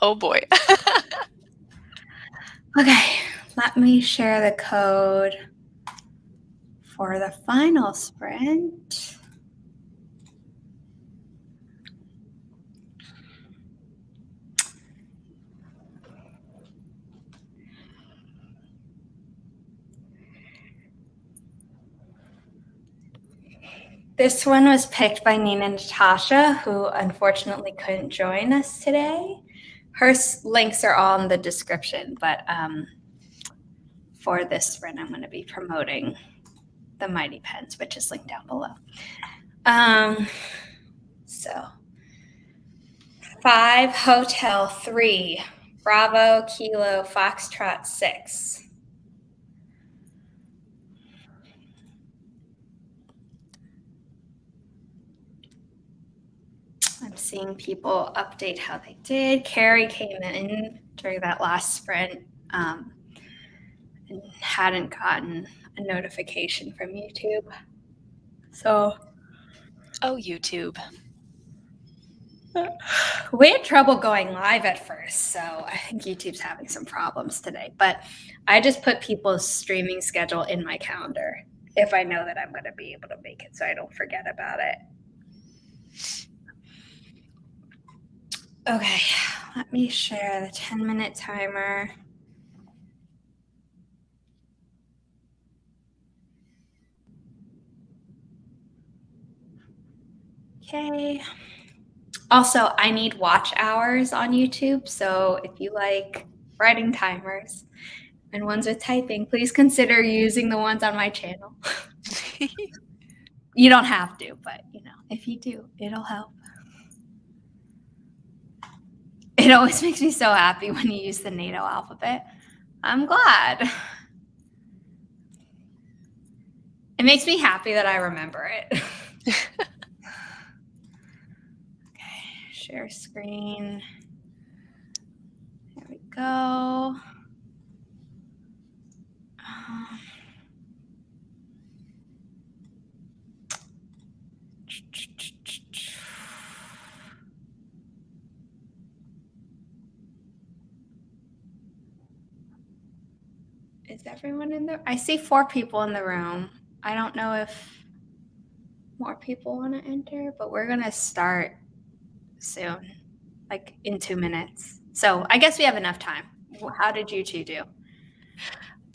Oh boy. Okay, let me share the code for the final sprint. This one was picked by Nina Natascha, who unfortunately couldn't join us today. Her links are all in the description, but for this sprint, I'm going to be promoting the Mighty Pens, which is linked down below. So 5 Hotel 3 Bravo Kilo Foxtrot 6. I'm seeing people update how they did. Carrie came in during that last sprint and hadn't gotten a notification from YouTube. So, Oh, YouTube. We had trouble going live at first, so I think YouTube's having some problems today. But I just put people's streaming schedule in my calendar if I know that I'm going to be able to make it, so I don't forget about it. Okay, let me share the 10-minute timer. Okay. Also, I need watch hours on YouTube, so if you like writing timers and ones with typing, please consider using the ones on my channel. You don't have to, but if you do, it'll help. It always makes me so happy when you use the NATO alphabet. I'm glad. It makes me happy that I remember it. Okay, share screen. There we go. Is everyone in there? I see 4 people in the room. I don't know if more people want to enter, but we're going to start soon, like in 2 minutes. So I guess we have enough time. How did you two do?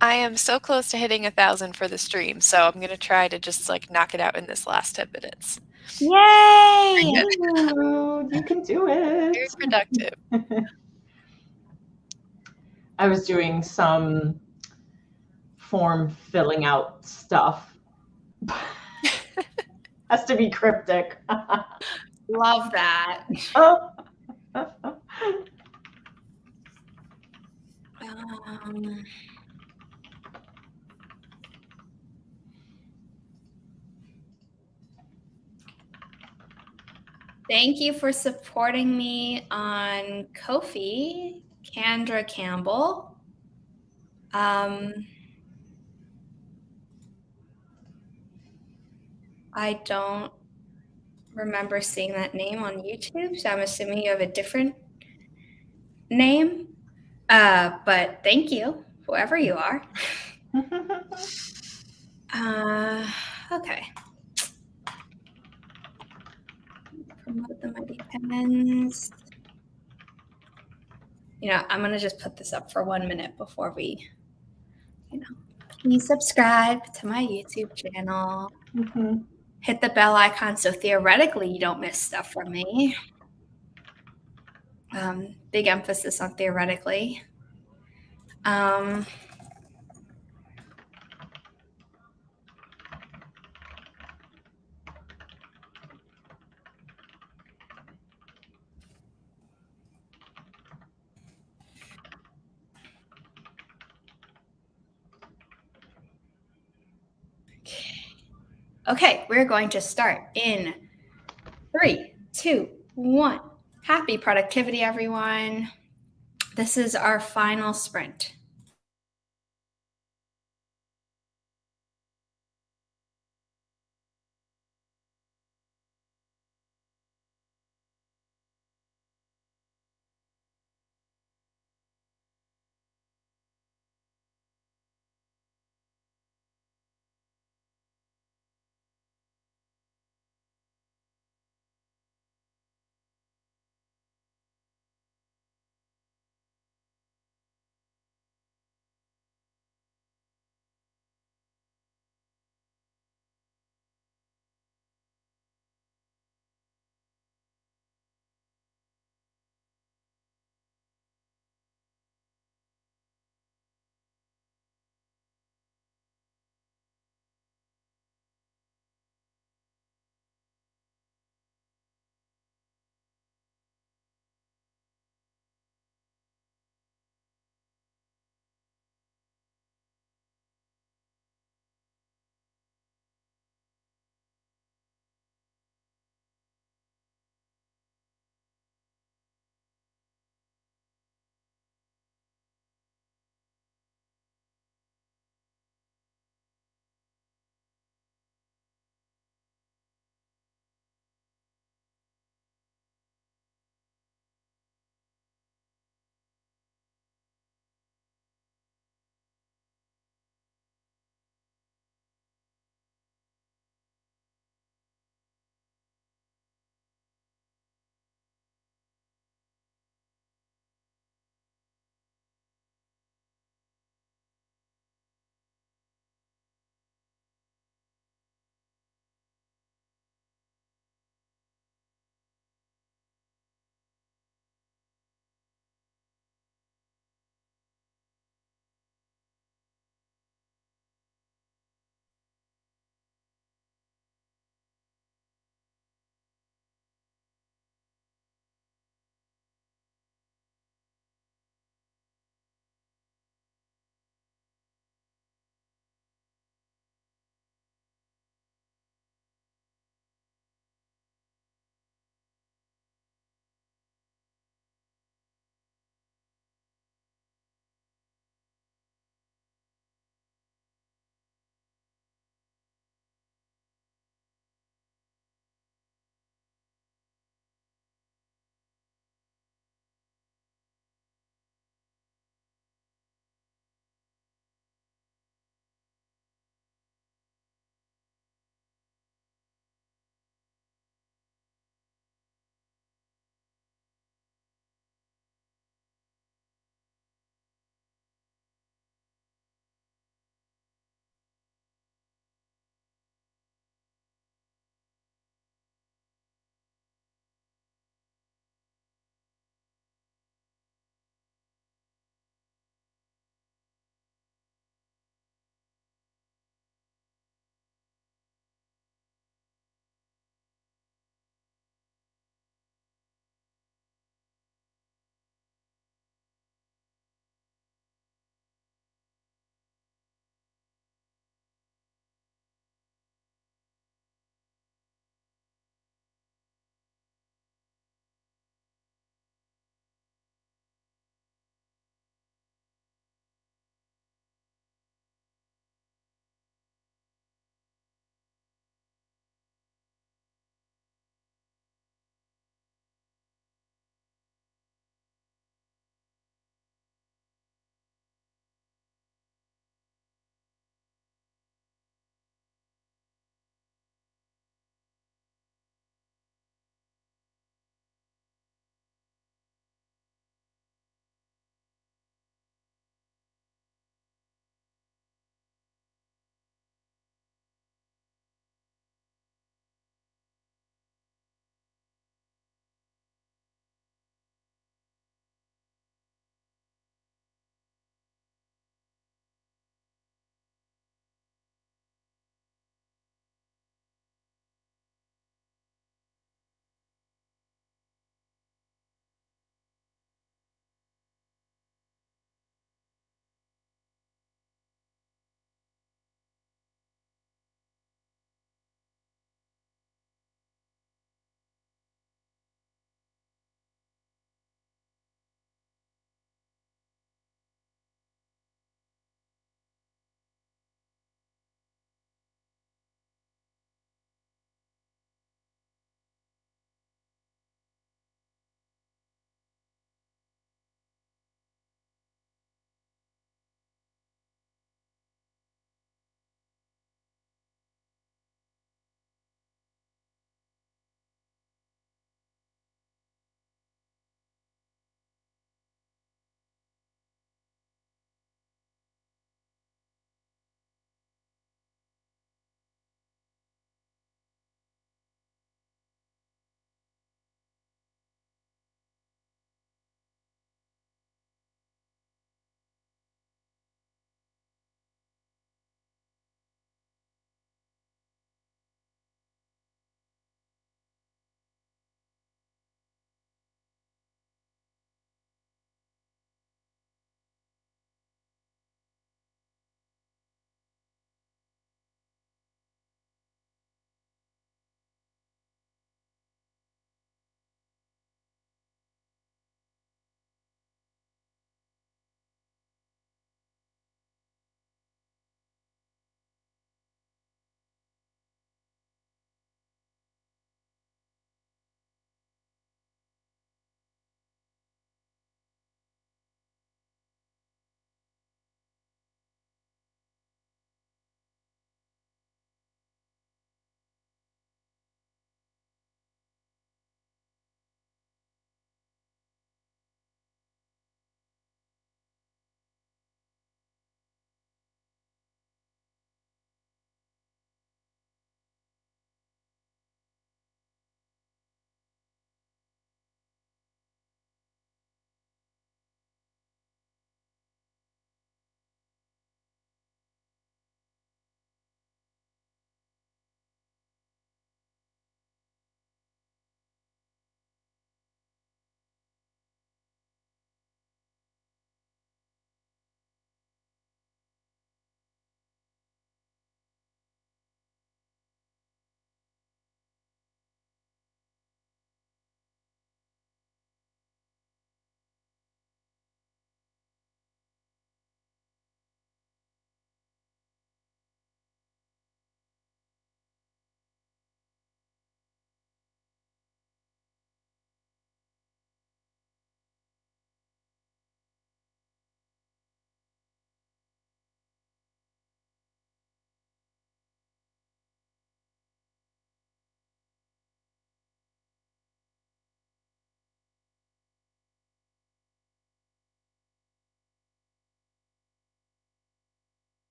I am so close to hitting 1,000 for the stream, so I'm going to try to just knock it out in this last 10 minutes. Yay! You can do it. Very productive. I was doing some form filling out stuff. Has to be cryptic. Love that. Thank you for supporting me on Ko-fi, Chandra Campbell. I don't remember seeing that name on YouTube, so I'm assuming you have a different name. But thank you, whoever you are. Okay. Promote the Mighty Pens. I'm going to just put this up for 1 minute before we, please subscribe to my YouTube channel. Hit the bell icon so theoretically you don't miss stuff from me. Big emphasis on theoretically. Okay, we're going to start in 3, 2, 1. Happy productivity, everyone. This is our final sprint.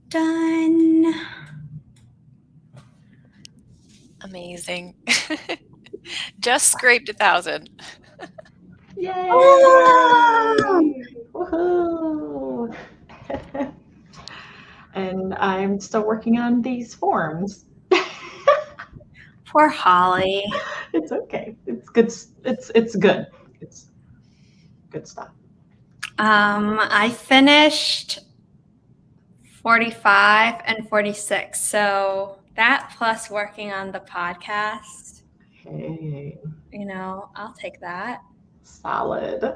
Done. Amazing. Just scraped 1,000. Yay! Oh! Woohoo! And I'm still working on these forms. Poor Holly. It's okay. It's good. It's good. It's good stuff. I finished 45 and 46. So that plus working on the podcast, Hey, I'll take that. solid.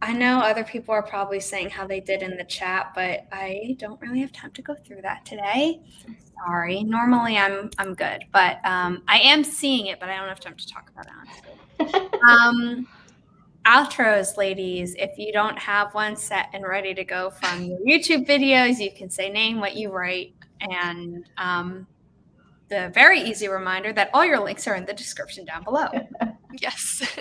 I know other people are probably saying how they did in the chat, but I don't really have time to go through that today. Sorry. Normally I'm good, but I am seeing it, but I don't have time to talk about it, honestly. Outros, ladies. If you don't have one set and ready to go from your YouTube videos, you can say name, what you write, and the very easy reminder that all your links are in the description down below. Yes.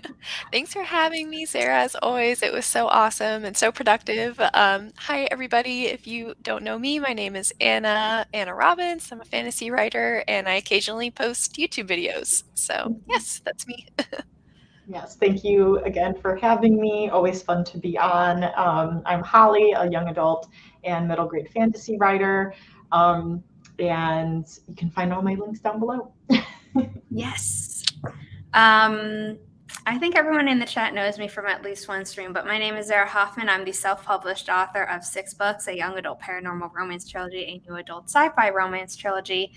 Thanks for having me, Sarah. As always, it was so awesome and so productive. Hi, everybody. If you don't know me, my name is Anna Robbins. I'm a fantasy writer, and I occasionally post YouTube videos. So, yes, that's me. Yes, thank you again for having me. Always fun to be on. I'm Holly, a young adult and middle grade fantasy writer. And you can find all my links down below. Yes. I think everyone in the chat knows me from at least one stream, but my name is Zara Hoffman. I'm the self-published author of 6 books, a young adult paranormal romance trilogy, a new adult sci-fi romance trilogy,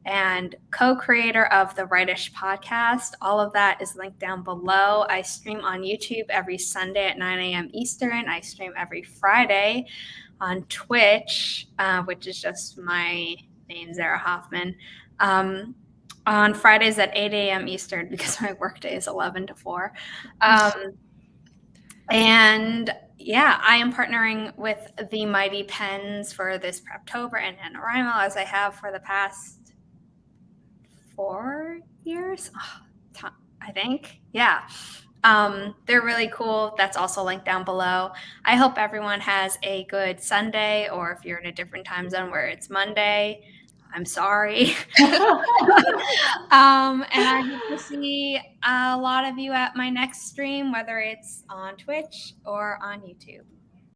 and co-creator of the Rightish podcast. All of that is linked down below. I stream on YouTube every Sunday at 9 a.m. Eastern. I stream every Friday on Twitch, which is just my name, Zara Hoffman. On Fridays at 8 a.m. Eastern because my workday is 11 to 4. And yeah, I am partnering with the Mighty Pens for this Preptober and NaNoWriMo as I have for the past 4 years, I think. Yeah. They're really cool. That's also linked down below. I hope everyone has a good Sunday, or if you're in a different time zone where it's Monday, I'm sorry. And I hope to see a lot of you at my next stream, whether it's on Twitch or on YouTube.